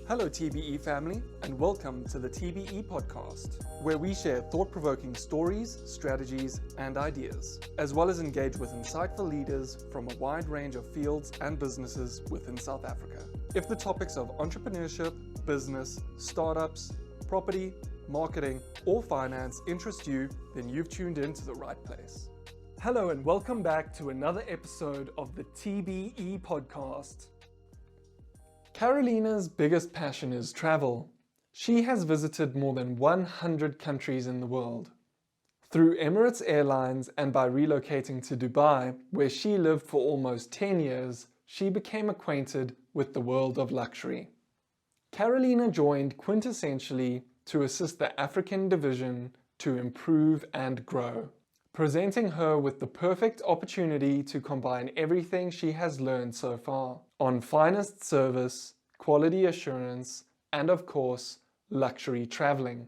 Hello TBE family, and welcome to the TBE podcast, where we share thought-provoking stories, strategies, and ideas, as well as engage with insightful leaders from a wide range of fields and businesses within South Africa. If the topics of entrepreneurship, business, startups, property, marketing, or finance interest you, then you've tuned in to the right place. Hello and welcome back to another episode of the TBE podcast. Carolina's biggest passion is travel. She has visited more than 100 countries in the world. Through Emirates Airlines and by relocating to Dubai, where she lived for almost 10 years, she became acquainted with the world of luxury. Carolina joined Quintessentially to assist the African division to improve and grow, presenting her with the perfect opportunity to combine everything she has learned so far on finest service, quality assurance, and of course, luxury traveling.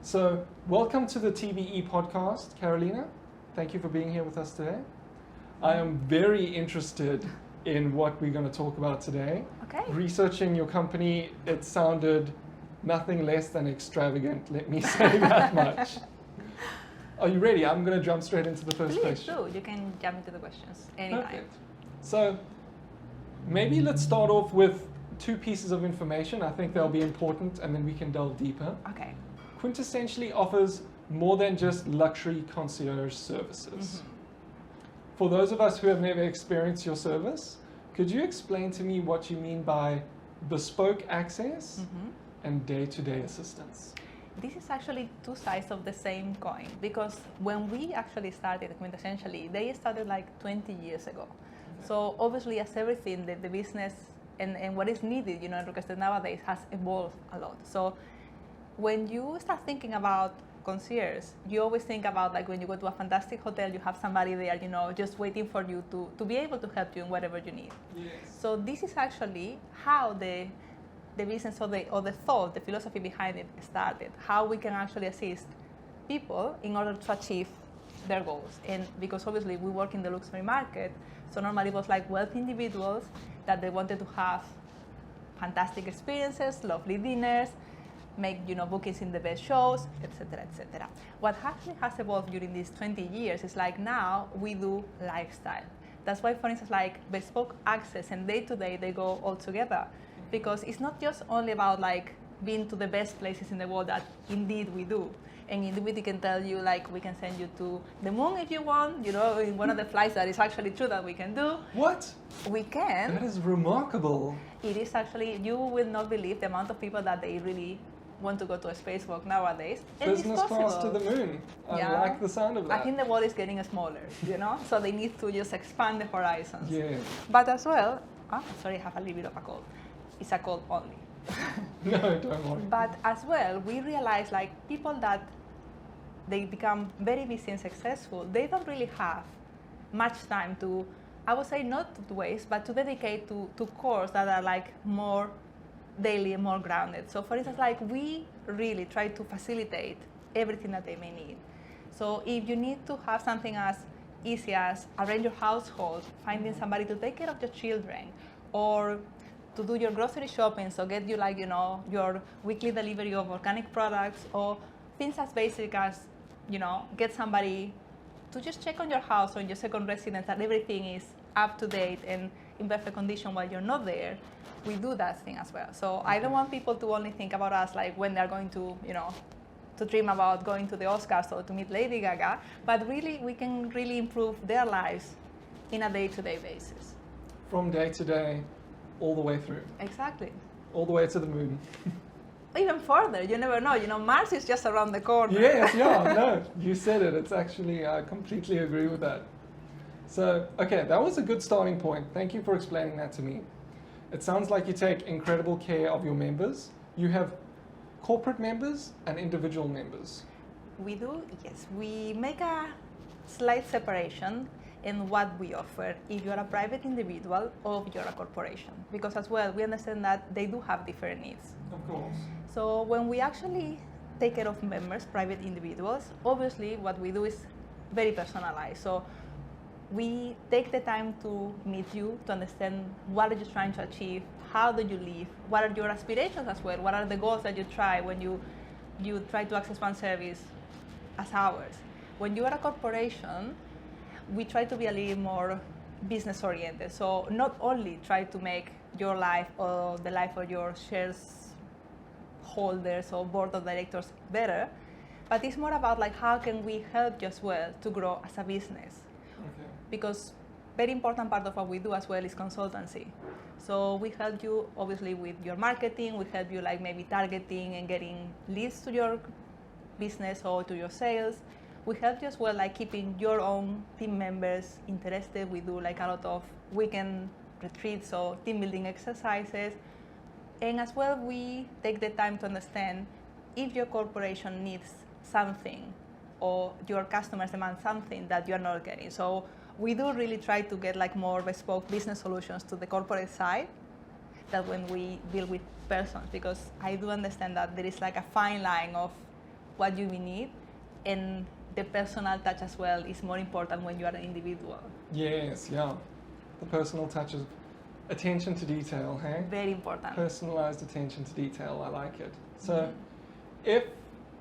So, welcome to the TBE podcast, Carolina. Thank you for being here with us today. I am very interested in what we're going to talk about today. Okay. Researching your company, it sounded nothing less than extravagant, let me say that much. Are you ready? I'm going to jump straight into the first question. Please do. You can jump into the questions anytime. Perfect. So, maybe let's start off with two pieces of information. I think they'll be important, and then we can delve deeper. Okay. Quintessentially offers more than just luxury concierge services. For those of us who have never experienced your service, could you explain to me what you mean by bespoke access and day-to-day assistance? This is actually two sides of the same coin, because when we actually started Quintessentially, they started like 20 years ago. So obviously, as everything, the business and what is needed, in requested nowadays has evolved a lot. So when you start thinking about concierge, you always think about like when you go to a fantastic hotel, you have somebody there, just waiting for you to be able to help you in whatever you need. Yes. So this is actually how the business or the thought, the philosophy behind it started, how we can actually assist people in order to achieve their goals. And because obviously we work in the luxury market, so normally it was like wealthy individuals that they wanted to have fantastic experiences, lovely dinners, make bookings in the best shows, etc., etc. What actually has evolved during these 20 years is like now we do lifestyle. That's why, for instance, like bespoke access and day-to-day, they go all together. Because it's not just only about like being to the best places in the world that indeed we do. And indeed we can tell you like we can send you to the moon if you want, in one of the flights that is actually true that we can do. What? We can. That is remarkable. It is actually, you will not believe the amount of people that they really want to go to a spacewalk nowadays. And Business it's class to the moon. I like the sound of that. I think the world is getting smaller, so they need to just expand the horizons. Yeah. But as well, sorry, I have a little bit of a cold. It's a cold only. No, don't worry. But as well, we realize like people that they become very busy and successful, they don't really have much time to, I would say not to waste, but to dedicate to courses that are like more daily and more grounded. So for instance, like we really try to facilitate everything that they may need. So if you need to have something as easy as arrange your household, finding somebody to take care of your children, or to do your grocery shopping, so get you like, your weekly delivery of organic products, or things as basic as, get somebody to just check on your house or your second residence that everything is up to date and in perfect condition while you're not there. We do that thing as well. So I don't want people to only think about us like when they're going to, to dream about going to the Oscars or to meet Lady Gaga, but really we can really improve their lives in a day-to-day basis. From day to day, all the way through. Exactly. All the way to the moon. Even further, you never know. Mars is just around the corner. Yes, yeah, no, you said it. It's actually, I completely agree with that. So, okay, that was a good starting point. Thank you for explaining that to me. It sounds like you take incredible care of your members. You have corporate members and individual members. We do, yes. We make a slight separation in what we offer if you're a private individual or if you're a corporation. Because as well, we understand that they do have different needs. Of course. So when we actually take care of members, private individuals, obviously what we do is very personalized. So we take the time to meet you, to understand what are you trying to achieve, how do you live, what are your aspirations as well, what are the goals that you try when you try to access one service as ours. When you are a corporation, we try to be a little more business oriented. So not only try to make your life or the life of your shares holders or board of directors better, but it's more about like how can we help you as well to grow as a business. Okay. Because very important part of what we do as well is consultancy. So we help you obviously with your marketing, we help you like maybe targeting and getting leads to your business or to your sales. We help you as well like keeping your own team members interested. We do like a lot of weekend retreats or team building exercises. And as well, we take the time to understand if your corporation needs something or your customers demand something that you're not getting. So we do really try to get like more bespoke business solutions to the corporate side than when we deal with persons, because I do understand that there is like a fine line of what you need, and the personal touch as well is more important when you are an individual. Yes, yeah. The personal touch of attention to detail, hey? Very important. Personalized attention to detail, I like it. So if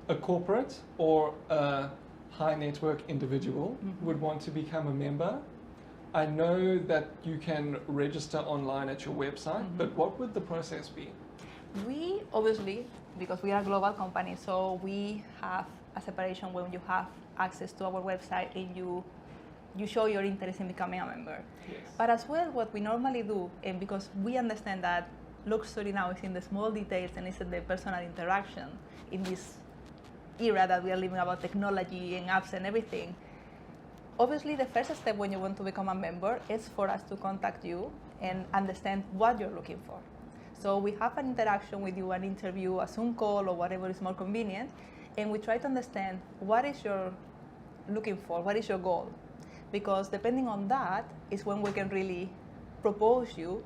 a corporate or a high network individual would want to become a member, I know that you can register online at your website, but what would the process be? We obviously, because we are a global company, so we have a separation when you have access to our website and you show your interest in becoming a member. Yes. But as well, what we normally do, and because we understand that luxury now is in the small details and it's in the personal interaction in this era that we are living about technology and apps and everything, obviously the first step when you want to become a member is for us to contact you and understand what you're looking for. So we have an interaction with you, an interview, a Zoom call, or whatever is more convenient, and we try to understand what is your looking for, what is your goal. Because depending on that is when we can really propose you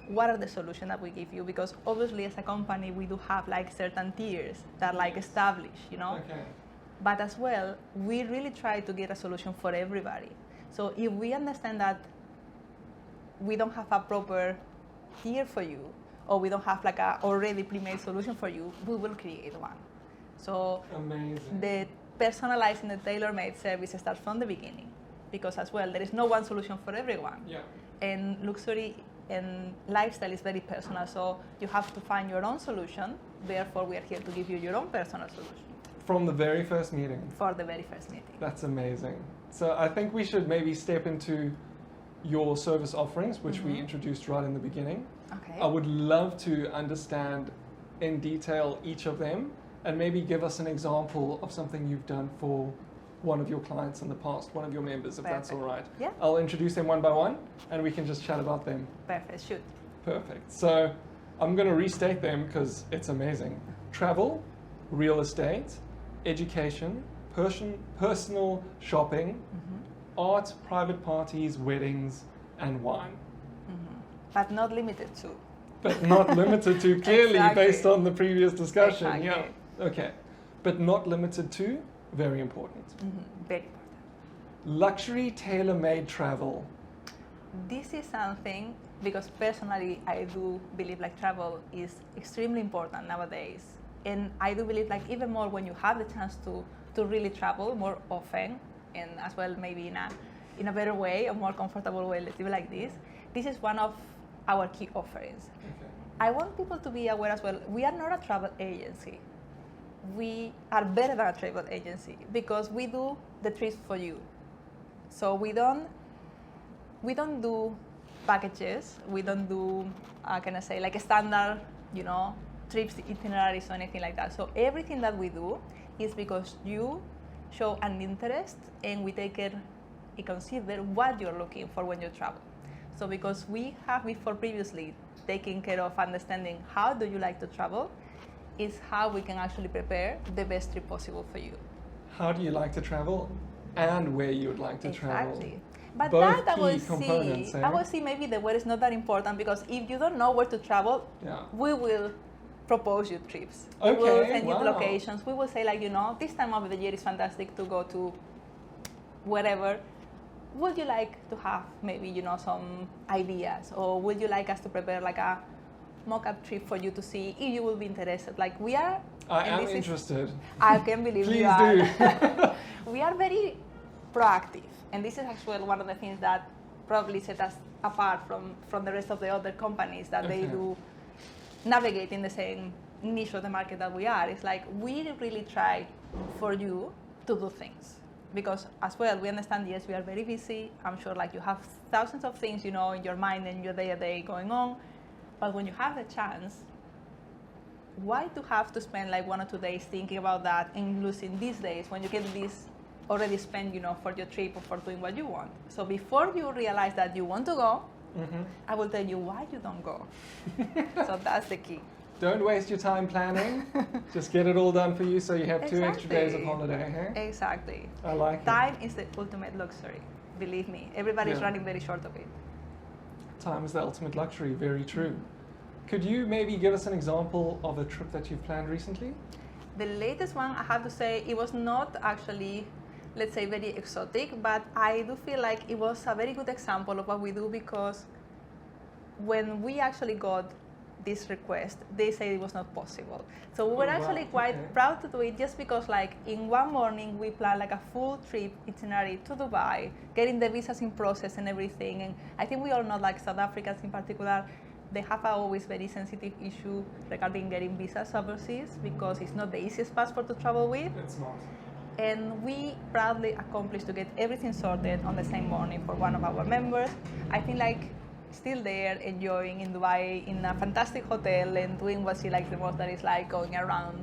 what are the solutions that we give you. Because obviously as a company we do have like certain tiers that are like established, you know. Okay. But as well, we really try to get a solution for everybody. So if we understand that we don't have a proper tier for you, or we don't have like a already pre-made solution for you, we will create one. So amazing. The personalized and the tailor-made service starts from the beginning, because as well there is no one solution for everyone. Yeah. And luxury and lifestyle is very personal, so you have to find your own solution. Therefore, we are here to give you your own personal solution. From the very first meeting. For the very first meeting. That's amazing. So I think we should maybe step into your service offerings, which we introduced right in the beginning. Okay. I would love to understand in detail each of them and maybe give us an example of something you've done for one of your clients in the past, one of your members, if that's all right. Yeah. I'll introduce them one by one and we can just chat about them. Perfect, shoot. Perfect. So I'm going to restate them because it's amazing. Travel, real estate, education, personal shopping, art, private parties, weddings, and wine. But not limited to. But not limited to, clearly, Exactly. based on the previous discussion. Exactly. Yeah. Okay. But not limited to, very important. Very important. Luxury tailor-made travel. This is something, because personally I do believe like travel is extremely important nowadays. And I do believe like even more when you have the chance to really travel more often, and as well maybe in a better way, a more comfortable way, let's do it like this. This is one of our key offerings. Okay. I want people to be aware as well, we are not a travel agency. We are better than a travel agency because we do the trips for you. So we don't do packages, we don't do, like a standard, trips, itineraries or anything like that. So everything that we do is because you show an interest and we take care and consider what you're looking for when you travel. So because we have before previously taken care of understanding how do you like to travel, is how we can actually prepare the best trip possible for you. How do you like to travel and where you would like to travel. Exactly. But Both that I key components, eh? will see maybe the word is not that important, because if you don't know where to travel, Yeah. we will propose you trips. Okay, We will send you wow. locations. We will say like, this time of the year is fantastic to go to wherever. would you like to have maybe, some ideas, or would you like us to prepare like a mock-up trip for you to see if you will be interested? Like we are. I am interested. I can't believe Please you are. do. We are very proactive, and this is actually one of the things that probably set us apart from the rest of the other companies that they do navigate in the same niche of the market that we are. It's like we really try for you to do things, because as well we understand, yes, we are very busy. I'm sure like you have thousands of things in your mind and your day-to-day going on, but when you have the chance, why to have to spend like 1 or 2 days thinking about that and losing these days when you can this already spend for your trip or for doing what you want? So before you realize that you want to go, I will tell you why you don't go. So that's the key. Don't waste your time planning. Just get it all done for you so you have 2 extra days of holiday. Hey? Exactly. I like Time is the ultimate luxury. Believe me, everybody's running very short of it. Time is the ultimate luxury, very true. Could you maybe give us an example of a trip that you've planned recently? The latest one, I have to say, it was not actually, let's say, very exotic, but I do feel like it was a very good example of what we do, because when we actually got this request, they said it was not possible. So we were actually quite proud to do it, just because like in one morning we planned like a full trip itinerary to Dubai, getting the visas in process and everything. And I think we all know, like South Africans in particular, they have a always very sensitive issue regarding getting visas overseas, because it's not the easiest passport to travel with. It's not. And we proudly accomplished to get everything sorted on the same morning for one of our members. I think like still there, enjoying in Dubai in a fantastic hotel and doing what she likes the most, that is like going around,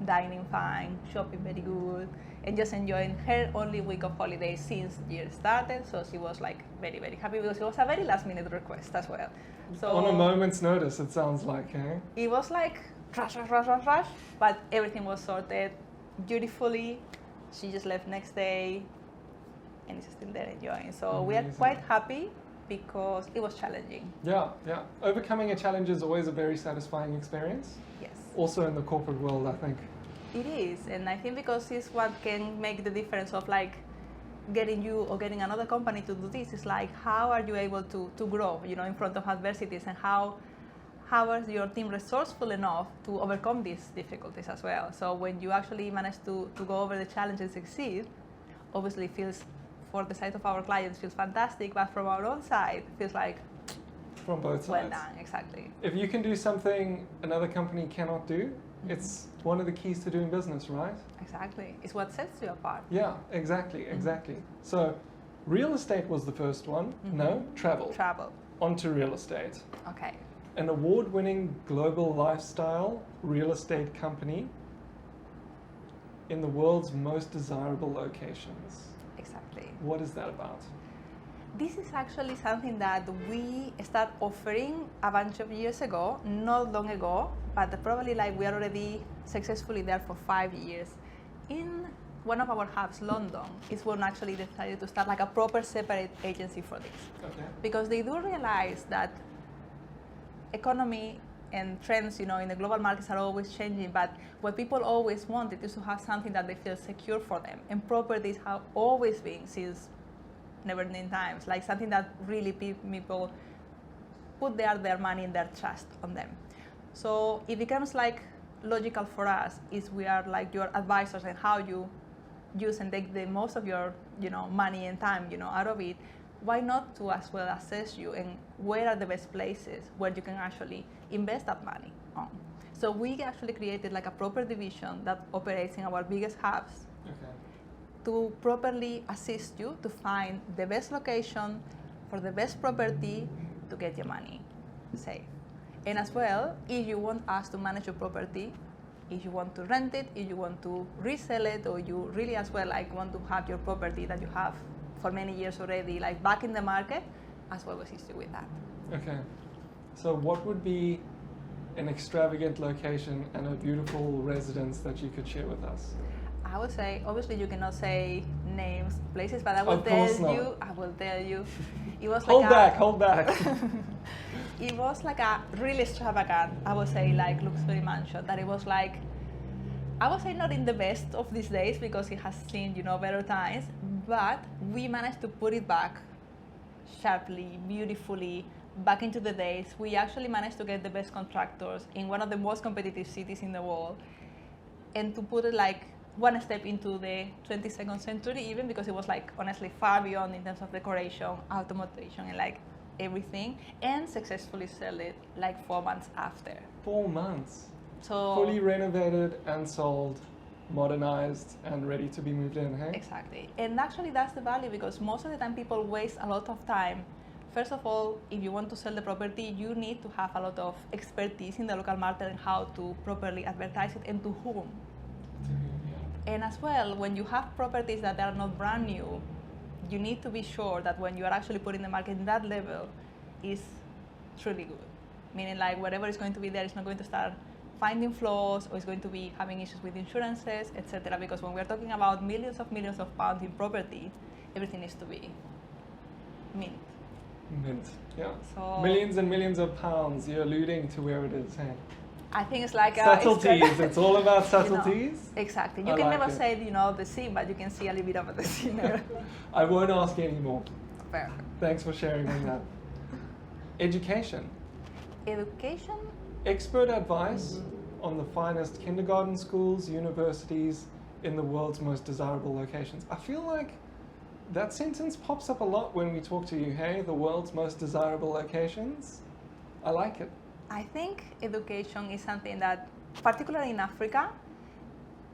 dining fine, shopping very good, and just enjoying her only week of holiday since the year started. So she was like very, very happy, because it was a very last minute request as well. So on a moment's notice, it sounds like, eh? It was like rush, but everything was sorted beautifully. She just left next day and is still there enjoying. So we are quite happy, because it was challenging. Yeah. Overcoming a challenge is always a very satisfying experience. Yes. Also in the corporate world, I think. It is, and I think because it's what can make the difference of like getting you or getting another company to do this. Is like, how are you able to grow, in front of adversities, and how is your team resourceful enough to overcome these difficulties as well? So when you actually manage to go over the challenge and succeed, obviously it feels, for the side of our clients, feels fantastic, but from our own side, it feels like from both sides. Well done, exactly. If you can do something another company cannot do, it's one of the keys to doing business, right? Exactly. It's what sets you apart. Yeah, exactly. So real estate was the first one. No, travel. Onto real estate. Okay. An award-winning global lifestyle real estate company in the world's most desirable locations. Exactly. What is that about? This is actually something that we start offering a bunch of years ago, not long ago, but probably like we are already successfully there for 5 years. In one of our hubs, London, is when actually decided to start like a proper separate agency for this. Okay. Because they do realize that economy and trends, in the global markets are always changing, but what people always wanted is to have something that they feel secure for them. And properties have always been, since never-ending times, like something that really people put their money and their trust on them. So it becomes like logical for us, is we are like your advisors, and how you use and take the most of your money and time out of it. Why not to as well assess you, and where are the best places where you can actually invest that money on? So we actually created like a proper division that operates in our biggest hubs. Okay. To properly assist you to find the best location for the best property to get your money safe. And as well, if you want us to manage your property, if you want to rent it, if you want to resell it, or you really as well like want to have your property that you have for many years already like back in the market, as well assist you with that. Okay. So what would be an extravagant location and a beautiful residence that you could share with us? I would say, obviously you cannot say names, places, but I will tell you, it was like hold back. It was like a really extravagant, I would say, like luxury mansion, that it was like, I would say not in the best of these days, because it has seen, better times, But we managed to put it back sharply, beautifully, back into the days. We actually managed to get the best contractors in one of the most competitive cities in the world, and to put it like one step into the 22nd century, even, because it was like honestly far beyond in terms of decoration, automation, and like everything, and successfully sell it like 4 months after. 4 months. So Fully renovated and sold, modernized and ready to be moved in, hey? exactly. And actually that's the value, because most of the time people waste a lot of time. First of all, if you want to sell the property, you need to have a lot of expertise in the local market and how to properly advertise it and to whom. And as well, when you have properties that are not brand new, you need to be sure that when you are actually putting the market in that level is truly good. Meaning like whatever is going to be there is not going to start finding flaws or is going to be having issues with insurances, etc. Because when we're talking about millions of pounds in property, everything needs to be mint. Mint, yeah. So Millions and millions of pounds, you're alluding to where it is, hey? I think it's like Subtleties, it's all about you know, subtleties. exactly. I You can like never it. say, the scene, but you can see a little bit of the scene there. I won't ask anymore. Perfect. Thanks for sharing on that. Education. Education. Expert advice on the finest kindergarten schools, universities in the world's most desirable locations. I feel like that sentence pops up a lot when we talk to you, hey? The world's most desirable locations. I like it. I think education is something that, particularly in Africa,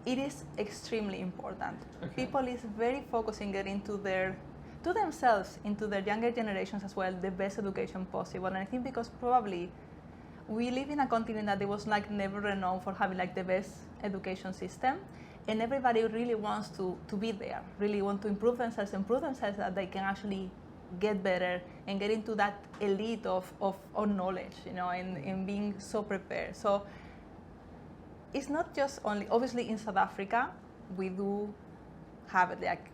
it is extremely important. Okay. People is very focusing getting to themselves, into their younger generations as well, the best education possible. And I think because probably we live in a continent that it was like never renowned for having like the best education system, and everybody really wants to be there, really want to improve themselves that they can actually get better and get into that elite of knowledge, and being so prepared. So it's not just only, obviously in South Africa, we do have like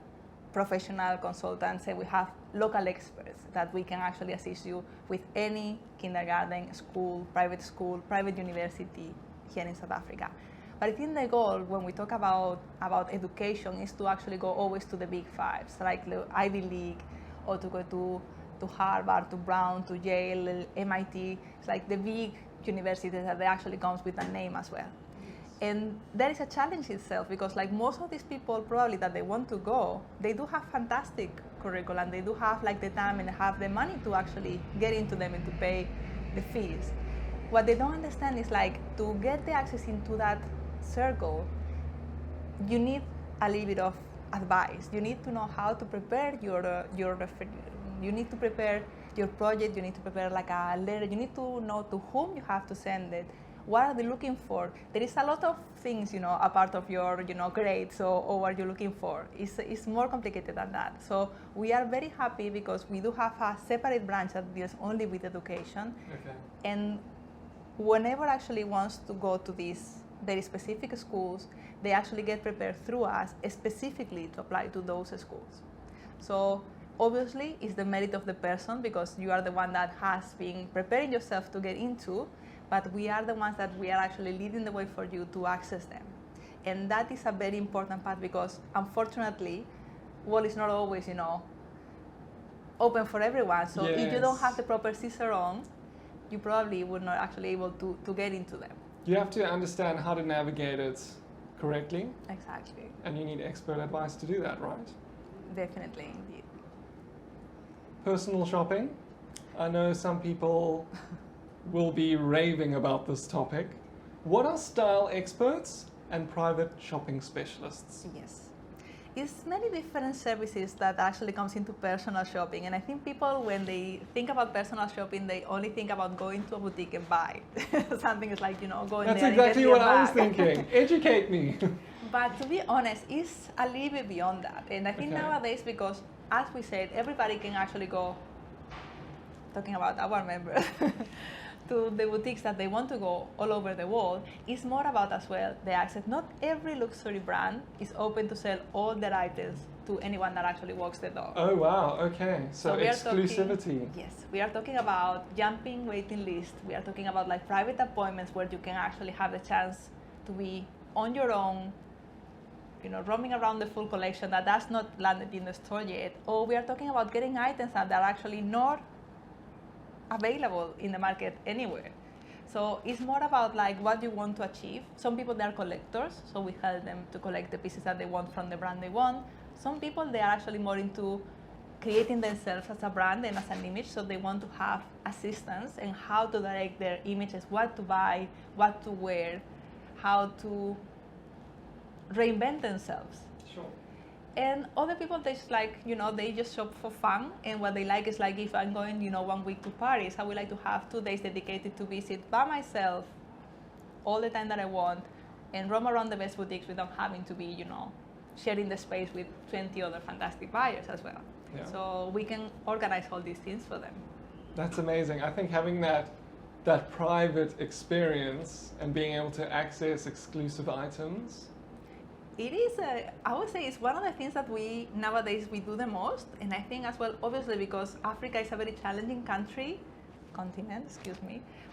professional consultants and we have local experts that we can actually assist you with any kindergarten, school, private university here in South Africa. But I think the goal when we talk about education is to actually go always to the big fives, like the Ivy League, or to go to Harvard, to Brown, to Yale, MIT. It's like the big universities that they actually comes with a name as well. And that is a challenge itself, because like most of these people probably that they want to go, they do have fantastic curriculum, they do have like the time and have the money to actually get into them and to pay the fees. What they don't understand is like to get the access into that circle, you need a little bit of advice. You need to know how to prepare you need to prepare your project, you need to prepare like a letter, you need to know to whom you have to send it. What are they looking for? There is a lot of things, a part of your, grades or what you're looking for. It's more complicated than that. So we are very happy because we do have a separate branch that deals only with education. Okay. And whenever actually wants to go to these very specific schools, they actually get prepared through us specifically to apply to those schools. So obviously it's the merit of the person because you are the one that has been preparing yourself to get into, but we are the ones that we are actually leading the way for you to access them. And that is a very important part because unfortunately, well, it's not always, open for everyone. So Yes. if you don't have the proper cicerone, you probably would not actually able to get into them. You have to understand how to navigate it correctly, Exactly. and you need expert advice to do that, right? Definitely, indeed. Personal shopping. I know some people will be raving about this topic. What are style experts and private shopping specialists? Yes. It's many different services that actually comes into personal shopping. And I think people, when they think about personal shopping, they only think about going to a boutique and buy. Something is like, going That's there exactly and what get I was bag. thinking. Educate me. But to be honest, it's a little bit beyond that. And I think Okay. nowadays, because as we said, everybody can actually go, talking about our members, to the boutiques that they want to go all over the world. It's more about as well the access. Not every luxury brand is open to sell all their items to anyone that actually walks the door. Oh wow, okay. So we are exclusivity. Yes, we are talking about jumping waiting list. We are talking about like private appointments where you can actually have the chance to be on your own, roaming around the full collection that has not landed in the store yet, or we are talking about getting items that are actually not available in the market anywhere. So it's more about like what you want to achieve. Some people, they are collectors, so we help them to collect the pieces that they want from the brand they want. Some people, they are actually more into creating themselves as a brand and as an image, so they want to have assistance in how to direct their images, what to buy, what to wear, how to reinvent themselves. Sure. And other people, they just like, they just shop for fun. And what they like is like, if I'm going, 1 week to Paris, I would like to have 2 days dedicated to visit by myself all the time that I want and roam around the best boutiques without having to be, sharing the space with 20 other fantastic buyers as well. Yeah. So we can organize all these things for them. That's amazing. I think having that private experience and being able to access exclusive items. It is, I would say, it's one of the things that nowadays we do the most. And I think as well, obviously, because Africa is a very challenging continent,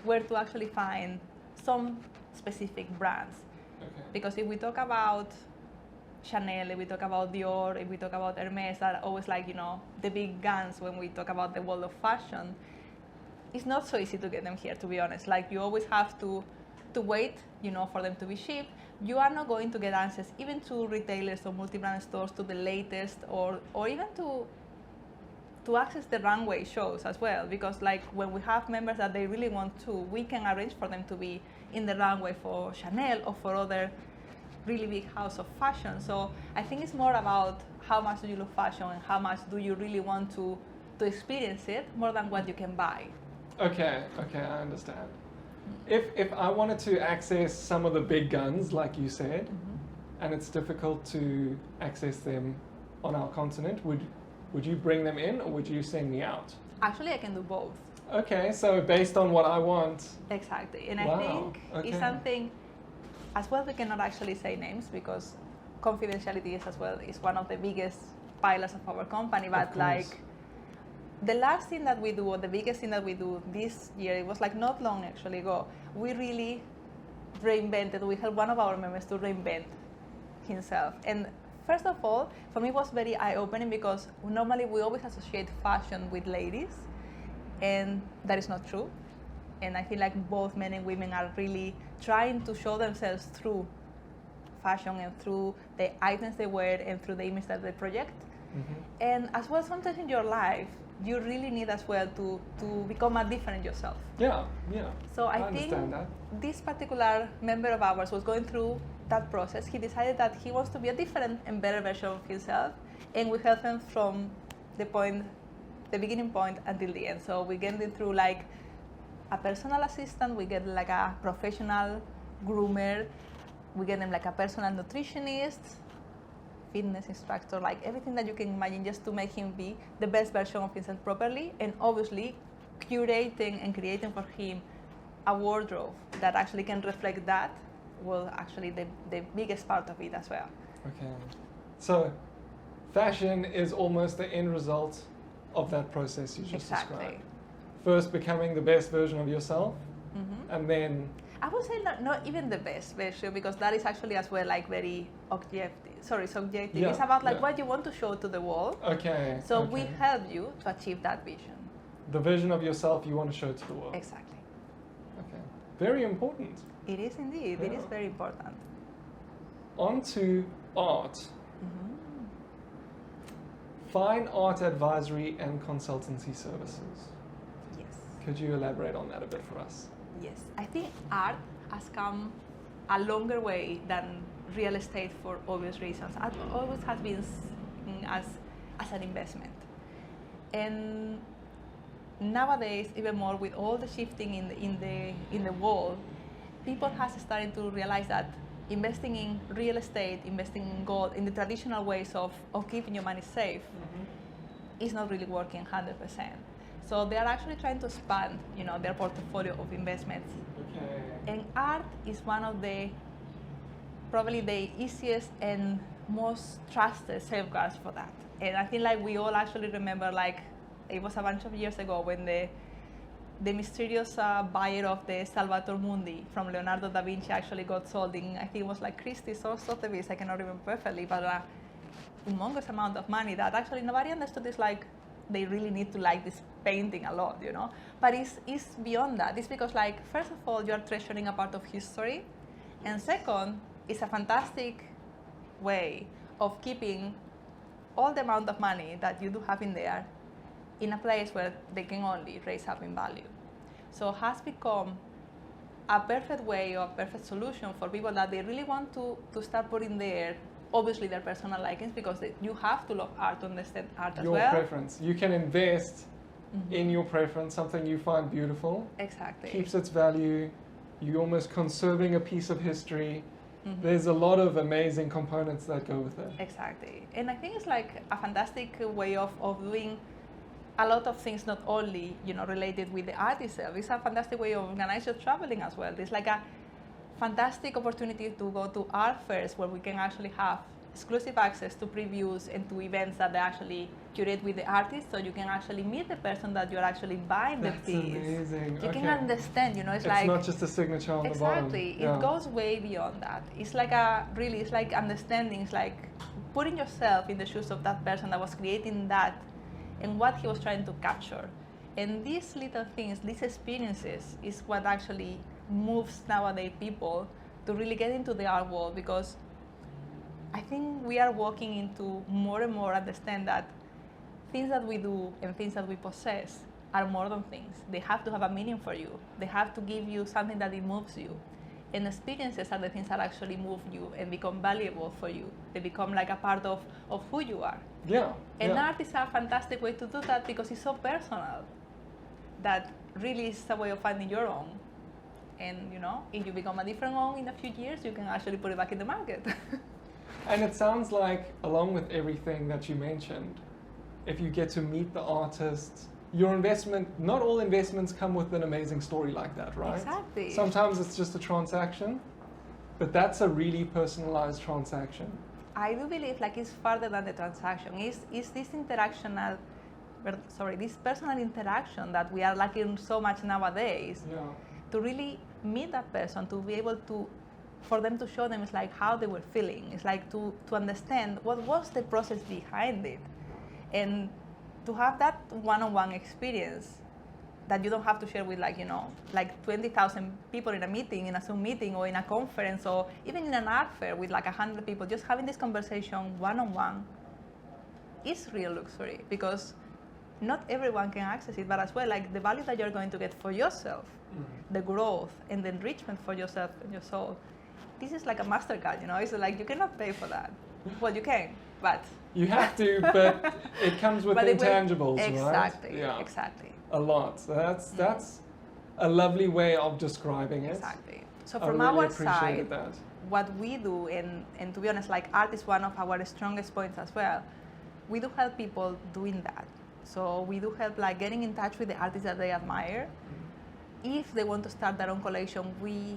where to actually find some specific brands. Okay. Because if we talk about Chanel, if we talk about Dior, if we talk about Hermes, that are always like, the big guns when we talk about the world of fashion, it's not so easy to get them here, to be honest. Like, you always have to wait, for them to be shipped. You are not going to get access even to retailers or multi-brand stores to the latest, or even to access the runway shows as well. Because like when we have members that they really want to, we can arrange for them to be in the runway for Chanel or for other really big house of fashion. So I think it's more about how much do you love fashion and how much do you really want to experience it, more than what you can buy. Okay, I understand. If I wanted to access some of the big guns, like you said, Mm-hmm. and it's difficult to access them on our continent, would you bring them in or would you send me out? Actually, I can do both. Okay, so based on what I want. Exactly, and Wow, I think okay. it's something, as well, we cannot actually say names because confidentiality is one of the biggest pillars of our company, but like, the last thing that we do, or the biggest thing that we do this year, it was like not long actually ago, we really reinvented, we helped one of our members to reinvent himself. And first of all, for me it was very eye-opening because normally we always associate fashion with ladies, and that is not true. And I feel like both men and women are really trying to show themselves through fashion and through the items they wear and through the image that they project. Mm-hmm. And as well, sometimes in your life, you really need as well to become a different yourself. Yeah. So I think that. this particular member of ours was going through that process. He decided that he wants to be a different and better version of himself, and we help him from the beginning point until the end. So we get him through like a personal assistant, we get like a professional groomer, we get them like a personal nutritionist, fitness instructor, like everything that you can imagine, just to make him be the best version of himself properly, and obviously curating and creating for him a wardrobe that actually can reflect that. Well, actually the biggest part of it as well. Okay, so fashion is almost the end result of that process you just described. First becoming the best version of yourself, Mm-hmm. and then I would say not even the best version, because that is actually as well like very subjective. Yeah, It's about like yeah. what you want to show to the world. okay. So okay. we help you to achieve that vision. The vision of yourself you want to show to the world. Exactly. Okay, very important. It is indeed. It Yeah. is very important. On to art. Mm-hmm. Fine art advisory and consultancy services. Yes. Could you elaborate on that a bit for us? Yes. I think art has come a longer way than real estate for obvious reasons. Art always has been seen as an investment. And nowadays, even more with all the shifting in the world, people has started to realize that investing in real estate, investing in gold, in the traditional ways of keeping your money safe, is not really working 100%. So they are actually trying to expand, their portfolio of investments. Okay. And art is one of probably the easiest and most trusted safeguards for that. And I think like we all actually remember, like, it was a bunch of years ago when the the mysterious buyer of the Salvator Mundi from Leonardo da Vinci actually got sold in, I think it was like Christie's or Sotheby's, I cannot remember perfectly, but humongous amount of money that actually nobody understood. Is like they really need to like this painting a lot, you know. But it's beyond that. It's because like first of all you are treasuring a part of history, and second, it's a fantastic way of keeping all the amount of money that you do have in there in a place where they can only raise up in value. So it has become a perfect way or a perfect solution for people that they really want to start putting their, obviously their personal likings, because you have to love art to understand art as well. Your preference. You can invest in your preference, something you find beautiful. Exactly. Keeps its value. You're almost conserving a piece of history. There's a lot of amazing components that go with it. Exactly. And I think it's like a fantastic way of doing a lot of things, not only, you know, related with the art itself. It's a fantastic way of organizing your traveling as well. It's like a fantastic opportunity to go to art fairs where we can actually have exclusive access to previews and to events that they actually curate with the artist, so you can actually meet the person that you're actually buying the piece. That's amazing. You can understand, you know, it's like not just a signature on the bottom. Exactly. It goes way beyond that. It's like it's like understanding, it's like putting yourself in the shoes of that person that was creating that and what he was trying to capture. And these little things, these experiences is what actually moves nowadays people to really get into the art world, because I think we are walking into more and more understand that things that we do and things that we possess are more than things. They have to have a meaning for you. They have to give you something that it moves you. And experiences are the things that actually move you and become valuable for you. They become like a part of who you are. Yeah. And art is a fantastic way to do that because it's so personal that really is a way of finding your own. And you know, if you become a different own in a few years, you can actually put it back in the market. And it sounds like, along with everything that you mentioned, if you get to meet the artists, your investment, not all investments come with an amazing story like that, right? Exactly. Sometimes it's just a transaction, but that's a really personalized transaction. I do believe like it's farther than the transaction. It's this this personal interaction that we are lacking so much nowadays. Yeah. To really meet that person, to be able to, for them to show them, it's like how they were feeling. It's like to understand what was the process behind it. And to have that one-on-one experience that you don't have to share with like 20,000 people in a meeting, in a Zoom meeting or in a conference or even in an art fair with like 100 people, just having this conversation one-on-one is real luxury, because not everyone can access it, but as well like the value that you're going to get for yourself, the growth and the enrichment for yourself and your soul. This is like a MasterCard, you know, it's like you cannot pay for that. Well, you can, but you have to, but it comes with intangibles, exactly, right? Yeah. Exactly. A lot. So that's a lovely way of describing it. Exactly. So I from really our side, that. What we do, and to be honest, like art is one of our strongest points as well. We do help people doing that. So we do help like getting in touch with the artists that they admire. If they want to start their own collection, we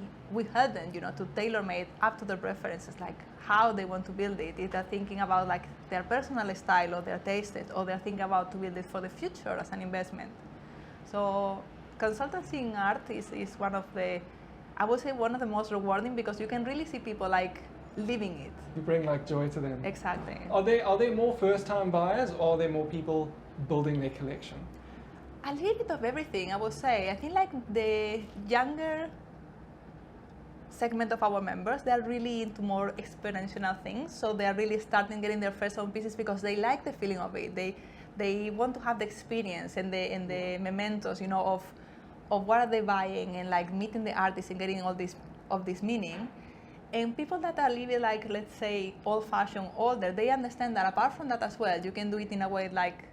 help them, you know, to tailor-made up to their preferences, like how they want to build it. If they're thinking about like their personal style or their taste, or they're thinking about to build it for the future as an investment. So consultancy in art is one of the, I would say one of the most rewarding, because you can really see people like living it. You bring like joy to them. Exactly. Are they more first-time buyers, or are they more people building their collection? A little bit of everything, I would say. I think like the younger segment of our members, they are really into more experiential things. So they are really starting getting their first own pieces because they like the feeling of it. They want to have the experience and the mementos, you know, of what are they buying, and like meeting the artist and getting all this of this meaning. And people that are living like, let's say, old-fashioned, older, they understand that apart from that as well, you can do it in a way like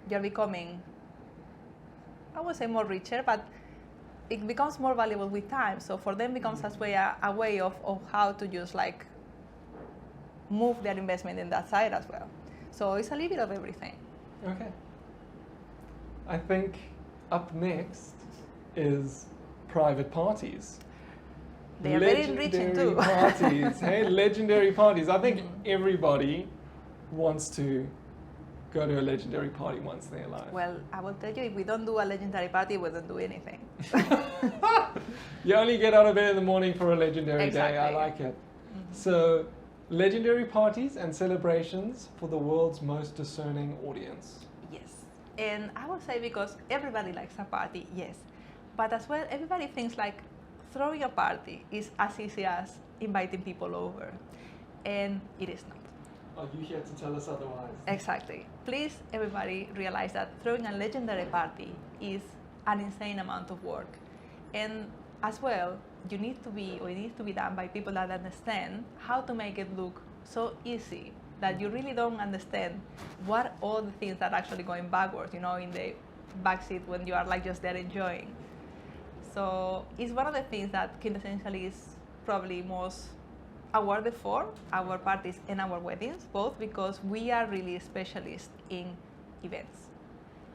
you're becoming, I would say, more richer, but it becomes more valuable with time. So for them becomes as way a way of how to just like move their investment in that side as well. So it's a little bit of everything. Okay. I think up next is private parties. They are very enriching too. Parties. Hey, legendary parties. I think everybody wants to go to a legendary party once in their life? Well, I will tell you, if we don't do a legendary party, we don't do anything. You only get out of bed in the morning for a legendary Exactly. day. I like it. So, legendary parties and celebrations for the world's most discerning audience. Yes. And I will say, because everybody likes a party, yes. But as well, everybody thinks like throwing a party is as easy as inviting people over. And it is not. Are you here to tell us otherwise? Exactly. Please, everybody, realize that throwing a legendary party is an insane amount of work. And as well, it needs to be done by people that understand how to make it look so easy that you really don't understand what all the things that are actually going backwards, in the backseat when you are like just there enjoying. So it's one of the things that Quintessentially is probably most awarded for, our parties and our weddings, both because we are really specialists in events.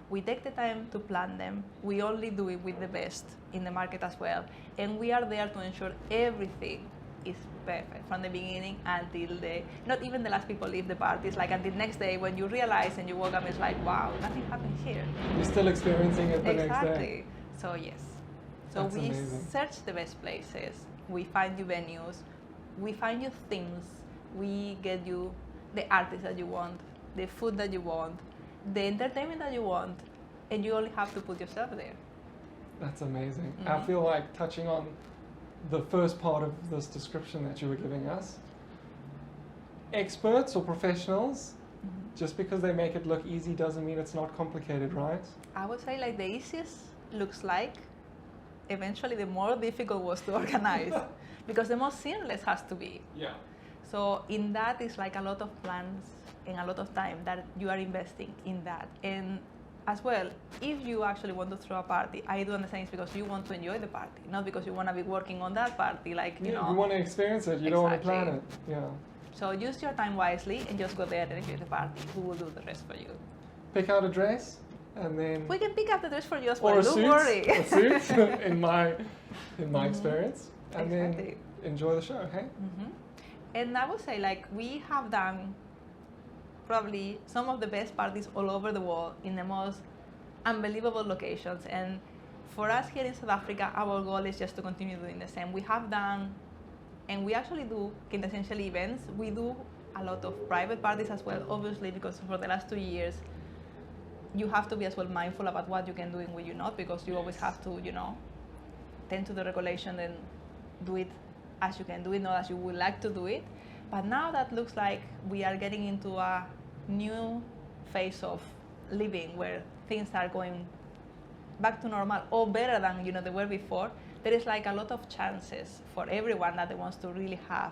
We take the time to plan them. We only do it with the best in the market as well. And we are there to ensure everything is perfect from the beginning until not even the last people leave the party. It's like until the next day when you realize and you walk up, it's like, wow, nothing happened here. You're still experiencing it the next day. Exactly. So yes. So That's we amazing. search the best places. We find you venues. We find you themes. We get you the artists that you want, the food that you want, the entertainment that you want, and you only have to put yourself there. That's amazing. I feel like touching on the first part of this description that you were giving us. Experts or professionals, just because they make it look easy doesn't mean it's not complicated, right? I would say like the easiest looks like eventually the more difficult was to organize because the most seamless has to be. Yeah. So in that is like a lot of plans and a lot of time that you are investing in that. And as well, if you actually want to throw a party, I do understand it's because you want to enjoy the party, not because you want to be working on that party, like, you know. You want to experience it, you don't want to Exactly. plan it. Yeah. So use your time wisely and just go there and enjoy the party. We will do the rest for you. Pick out a dress and then We can pick up the dress for you as or well, a don't suit, worry. a suit in my experience, and Exactly. then enjoy the show, hey? And I would say like we have done probably some of the best parties all over the world in the most unbelievable locations. And for us here in South Africa, our goal is just to continue doing the same. We have done, and we actually do Quintessentially events. We do a lot of private parties as well, obviously, because for the last 2 years, you have to be as well mindful about what you can do and what you not, because you always have to, tend to the regulation and do it as you can do it, not as you would like to do it. But now that looks like we are getting into a new phase of living where things are going back to normal or better than they were before. There is like a lot of chances for everyone that wants to really have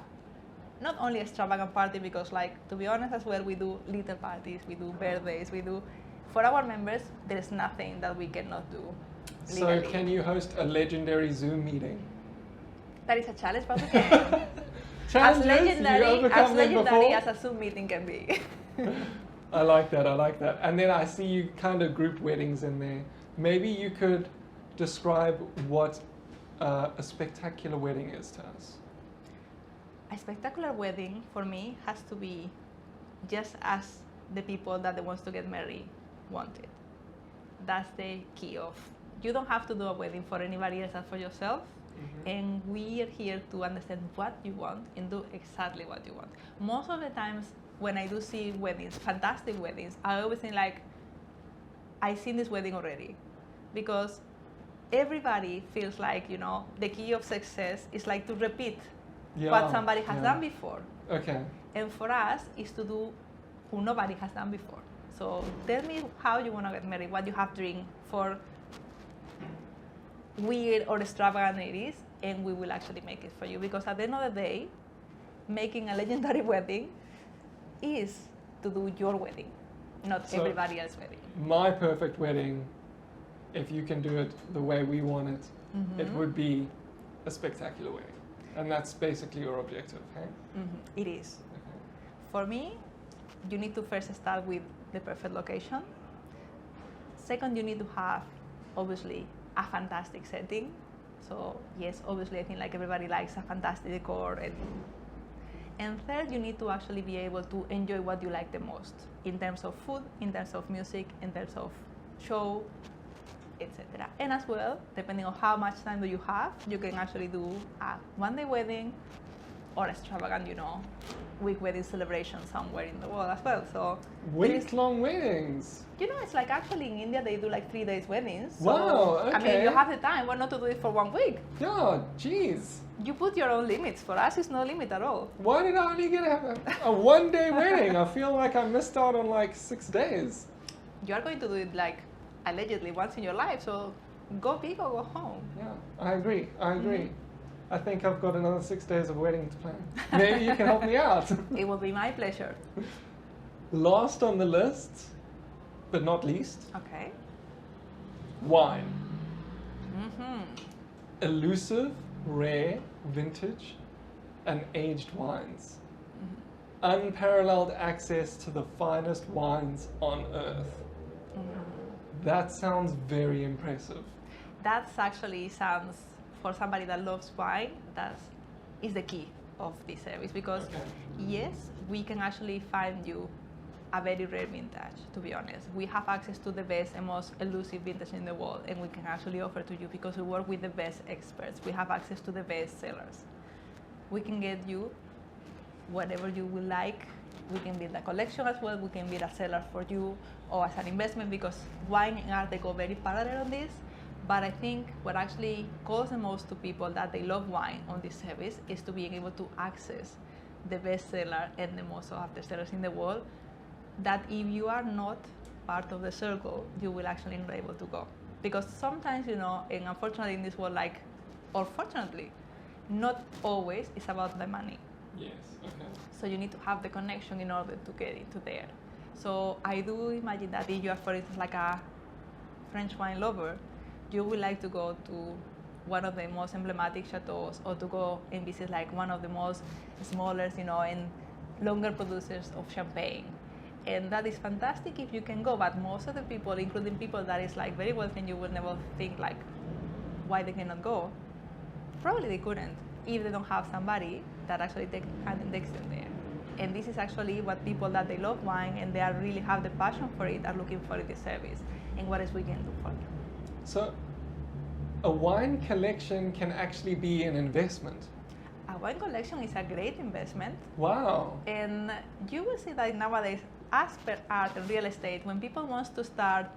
not only extravagant party, because like to be honest as well, we do little parties, we do birthdays, we do for our members. There is nothing that we cannot do legally. So can you host a legendary Zoom meeting? That is a challenge, but we can. Challenges, as you overcome them legendary before? as a Zoom meeting can be. I like that. And then I see you kind of group weddings in there. Maybe you could describe what a spectacular wedding is to us. A spectacular wedding for me has to be just as the people that wants to get married want it. That's the key of. You don't have to do a wedding for anybody else but for yourself. And we are here to understand what you want and do exactly what you want. Most of the times when I do see weddings, fantastic weddings, I always think like, I've seen this wedding already. Because everybody feels like, the key of success is like to repeat what somebody has done before. Okay. And for us is to do what nobody has done before. So tell me how you want to get married, what you have dreamed for weird or extravagant it is, and we will actually make it for you. Because at the end of the day, making a legendary wedding is to do your wedding, not So, everybody else's wedding. My perfect wedding, if you can do it the way we want it, it would be a spectacular wedding. And that's basically your objective, hey? It is. Okay. For me, you need to first start with the perfect location. Second, you need to have, obviously, a fantastic setting. So yes, obviously, I think like everybody likes a fantastic decor, And third, you need to actually be able to enjoy what you like the most in terms of food, in terms of music, in terms of show, etc. And as well, depending on how much time do you have, you can actually do a one-day wedding or extravagant, week wedding celebration somewhere in the world as well. So week-long weddings. It's like actually in India they do like 3 days weddings. So, Wow, okay. I mean, you have the time. Why not to do it for 1 week? Yeah, jeez. You put your own limits. For us, it's no limit at all. Why did I only get a one-day wedding? I feel like I missed out on like 6 days. You are going to do it like allegedly once in your life. So go big or go home. Yeah, I agree. I think I've got another 6 days of wedding to plan. Maybe you can help me out. It will be my pleasure. Last on the list, but not least, Okay. wine. Mm-hmm. Elusive, rare, vintage, and aged wines. Unparalleled access to the finest wines on earth. That sounds very impressive. That's actually sounds, for somebody that loves wine, that is the key of this service, because yes, we can actually find you a very rare vintage, to be honest. We have access to the best and most elusive vintage in the world, and we can actually offer to you because we work with the best experts. We have access to the best sellers. We can get you whatever you would like. We can build a collection as well. We can build a cellar for you or as an investment, because wine and art, they go very parallel on this. But I think what actually calls the most to people that they love wine on this service is to being able to access the best seller and the most sought after sellers in the world, that if you are not part of the circle, you will actually not be able to go. Because sometimes, and unfortunately in this world, or fortunately, not always it's about the money. Yes, okay. So you need to have the connection in order to get into there. So I do imagine that if you are, for instance, like a French wine lover, you would like to go to one of the most emblematic chateaus, or to go and visit like one of the most smaller, and longer producers of champagne. And that is fantastic if you can go, but most of the people, including people that is like very wealthy, and you will never think like why they cannot go, probably they couldn't if they don't have somebody that actually takes them there. And this is actually what people that they love wine and they are really have the passion for it are looking for in this service, and what else we can do for them. So a wine collection can actually be an investment. A wine collection is a great investment. Wow. And you will see that nowadays, as per art and real estate, when people want to start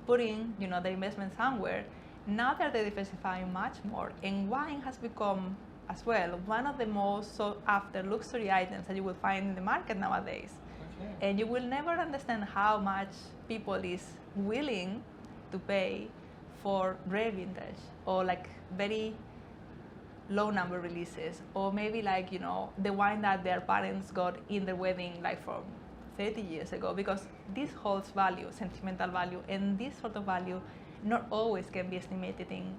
putting, their investment somewhere, now they're diversifying much more. And wine has become, as well, one of the most sought after luxury items that you will find in the market nowadays. Okay. And you will never understand how much people is willing to pay for rare vintage, or like very low number releases, or maybe like, the wine that their parents got in their wedding like from 30 years ago, because this holds value, sentimental value, and this sort of value not always can be estimated in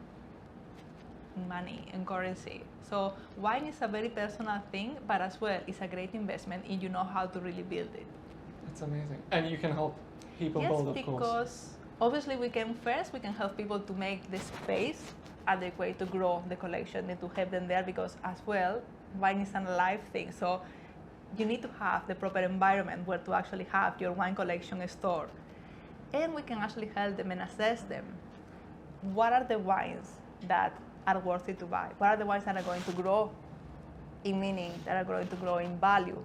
money and currency. So wine is a very personal thing, but as well it's a great investment if you know how to really build it. That's amazing. And you can help people build, of course. Yes, because obviously we can help people to make the space adequate to grow the collection and to have them there, because as well, wine is an alive thing. So you need to have the proper environment where to actually have your wine collection stored. And we can actually help them and assess them. What are the wines that are worthy to buy? What are the wines that are going to grow in meaning, that are going to grow in value?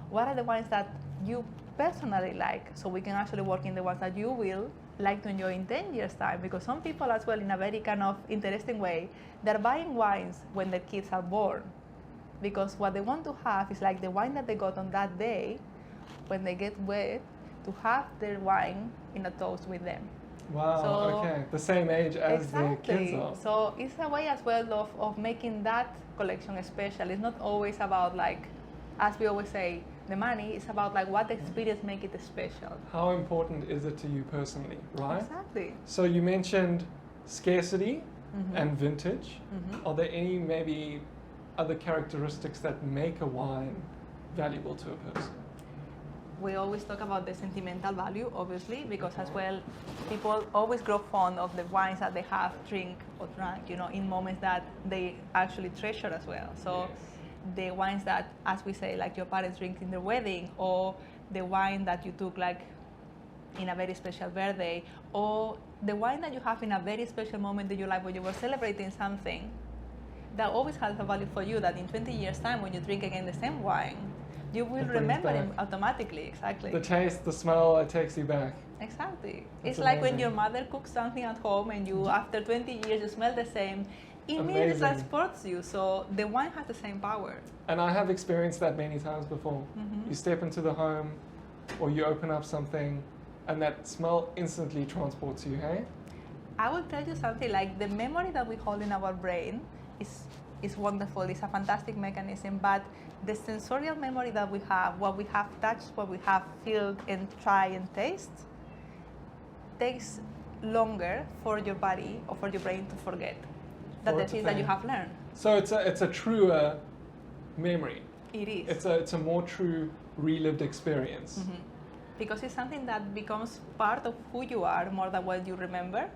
What are the wines that you personally like? So we can actually work in the ones that you will like to enjoy in 10 years' time, because some people as well, in a very kind of interesting way, they're buying wines when their kids are born, because what they want to have is like the wine that they got on that day when they get wed, to have their wine in a toast with them. Wow, so, okay, the same age as exactly. the kids are. So it's a way as well of making that collection special. It's not always about like, as we always say, the money. It's about like what experience make it special. How important is it to you personally, right? Exactly. So you mentioned scarcity and vintage. Are there any maybe other characteristics that make a wine valuable to a person? We always talk about the sentimental value, obviously, because as well, people always grow fond of the wines that they have drink or drunk, in moments that they actually treasure as well. So the wines that, as we say, like your parents drink in their wedding, or the wine that you took like in a very special birthday, or the wine that you have in a very special moment in your life when you were celebrating something, that always has a value for you, that in 20 years time when you drink again the same wine, you will remember it automatically. Exactly. The taste, the smell, it takes you back. Exactly. That's it's like when amazing. your mother cooks something at home and you, after 20 years, you smell the same. It immediately transports you. So the wine has the same power. And I have experienced that many times before. You step into the home or you open up something and that smell instantly transports you, hey? I will tell you something, like the memory that we hold in our brain is wonderful. It's a fantastic mechanism, but the sensorial memory that we have, what we have touched, what we have felt and try and taste, takes longer for your body or for your brain to forget than the things that you have learned. So it's a truer memory. It is. It's a more true relived experience. Because it's something that becomes part of who you are more than what you remember.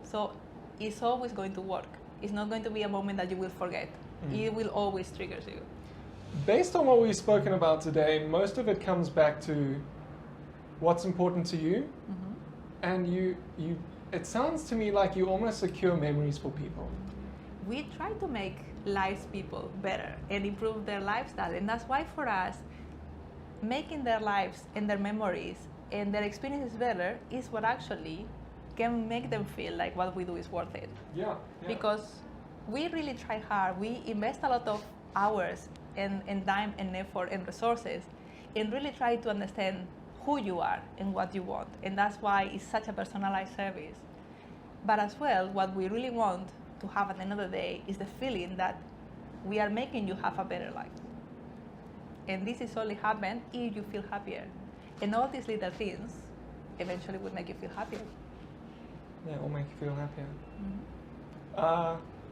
So it's always going to work. It's not going to be a moment that you will forget. It will always trigger you. Based on what we've spoken about today, most of it comes back to what's important to you. And it sounds to me like you almost secure memories for people. We try to make lives people better and improve their lifestyle. And that's why for us, making their lives and their memories and their experiences better is what actually can make them feel like what we do is worth it. Yeah. Because we really try hard. We invest a lot of hours and time and effort and resources and really try to understand who you are and what you want. And that's why it's such a personalized service. But as well, what we really want to have at the end of the day is the feeling that we are making you have a better life. And this is only happen if you feel happier. And all these little things eventually will make you feel happier. Yeah, it will make you feel happier.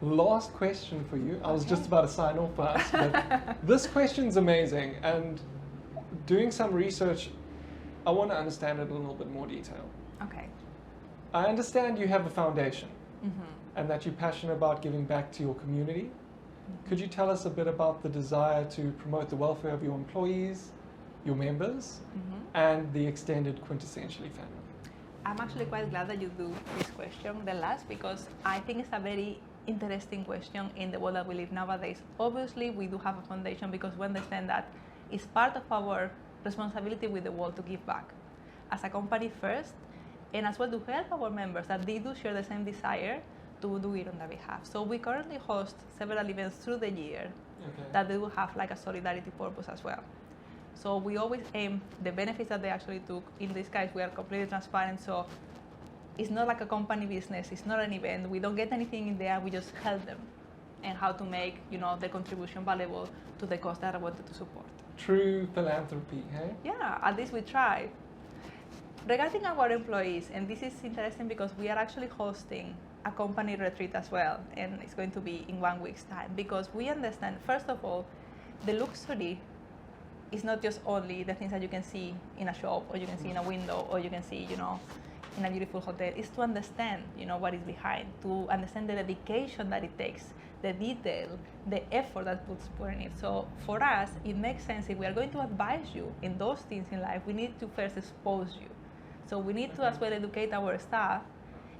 Last question for you. I was just about to sign off for us, but this question's amazing. And doing some research, I want to understand it in a little bit more detail. Okay. I understand you have a foundation and that you're passionate about giving back to your community. Could you tell us a bit about the desire to promote the welfare of your employees, your members, and the extended Quintessentially family? I'm actually quite glad that you do this question, the last, because I think it's a very interesting question in the world that we live nowadays. Obviously, we do have a foundation because we understand that it's part of our responsibility with the world to give back as a company first, and as well to help our members that they do share the same desire to do it on their behalf. So we currently host several events through the year that they will have like a solidarity purpose as well. So we always aim the benefits that they actually took. In this case, we are completely transparent. So it's not like a company business. It's not an event. We don't get anything in there. We just help them and how to make, the contribution valuable to the cause that I wanted to support. True philanthropy, hey? Yeah, at least we try. Regarding our employees, and this is interesting because we are actually hosting a company retreat as well, and it's going to be in 1 week's time, because we understand, first of all, the luxury is not just only the things that you can see in a shop, or you can see in a window, or you can see, in a beautiful hotel. It's to understand, what is behind, to understand the dedication that it takes, the detail, the effort that puts in it. So for us, it makes sense if we are going to advise you in those things in life, we need to first expose you. So we need to as well educate our staff,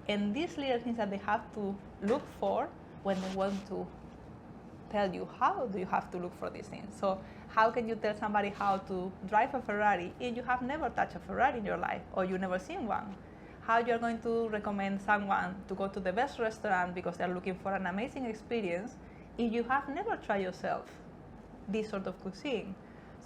and these little things that they have to look for when they want to tell you how do you have to look for these things. So how can you tell somebody how to drive a Ferrari if you have never touched a Ferrari in your life or you've never seen one? How you're going to recommend someone to go to the best restaurant because they're looking for an amazing experience if you have never tried yourself this sort of cuisine?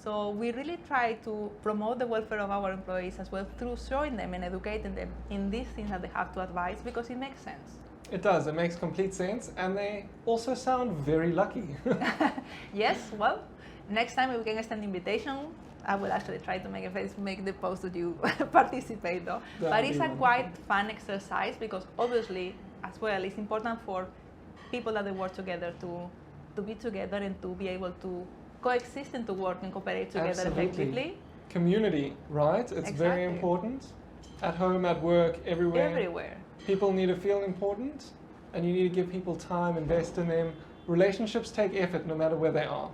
So we really try to promote the welfare of our employees as well through showing them and educating them in these things that they have to advise, because it makes sense. It does. It makes complete sense, and they also sound very lucky. Yes, well, next time we can extend invitation, I will actually try to make the post that you participate though. But it's a quite fun exercise because obviously as well it's important for people that they work together to be together and to be able to coexist and to work and cooperate together effectively. Community, right? It's very important. At home, at work, everywhere. Everywhere. People need to feel important, and you need to give people time, invest in them. Relationships take effort no matter where they are.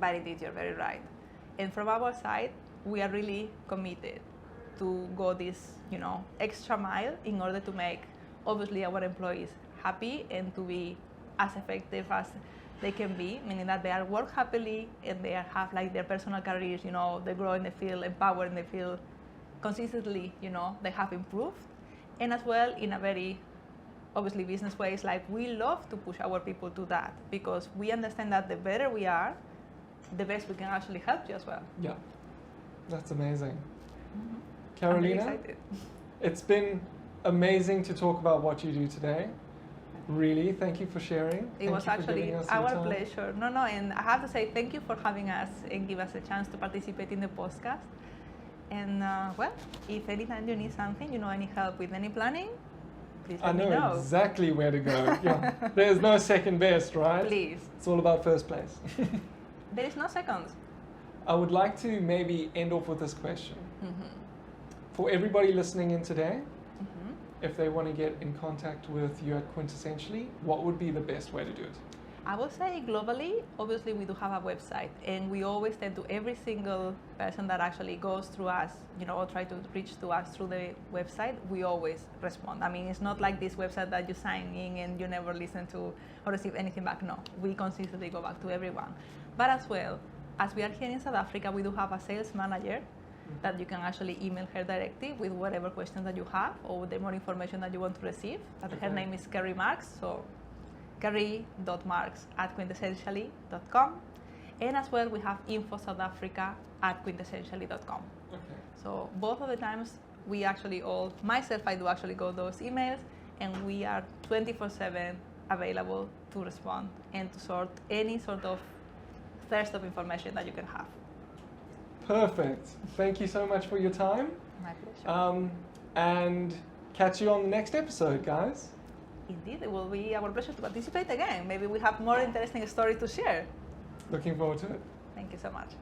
but indeed, you're very right. And from our side, we are really committed to go this, extra mile in order to make, obviously, our employees happy and to be as effective as they can be, meaning that they are work happily and they have like their personal careers, they grow in the field, empowered in the field, consistently, they have improved. And as well, in a very, obviously, business ways, like we love to push our people to that because we understand that the better we are, the best we can actually help you as well. Yeah, that's amazing. Mm-hmm. Carolina, I'm very excited. It's been amazing to talk about what you do today. Really, thank you for sharing. It was actually our pleasure. No, and I have to say thank you for having us and give us a chance to participate in the podcast. And well, if anytime you need something, any help with any planning, please let me know. I know exactly where to go. Yeah. There's no second best, right? Please. It's all about first place. There is no seconds. I would like to maybe end off with this question. Mm-hmm. For everybody listening in today, Mm-hmm. if they want to get in contact with you at Quintessentially, what would be the best way to do it? I would say globally, obviously we do have a website and we always tend to every single person that actually goes through us, or try to reach to us through the website, we always respond. I mean, it's not like this website that you sign in and you never listen to or receive anything back. No, we consistently go back to everyone. But as well, as we are here in South Africa, we do have a sales manager that you can actually email her directly with whatever questions that you have or the more information that you want to receive. Her name is Carrie Marks, so carrie.marks@quintessentially.com. And as well, we have info South Africa at quintessentially.com. Okay. So both of the times, we actually myself, I do actually go those emails, and we are 24/7 available to respond and to sort any sort of thirst of information that you can have. Perfect. Thank you so much for your time. My pleasure. And catch you on the next episode, guys. Indeed, it will be our pleasure to participate again. Maybe we have more interesting stories to share. Looking forward to it. Thank you so much.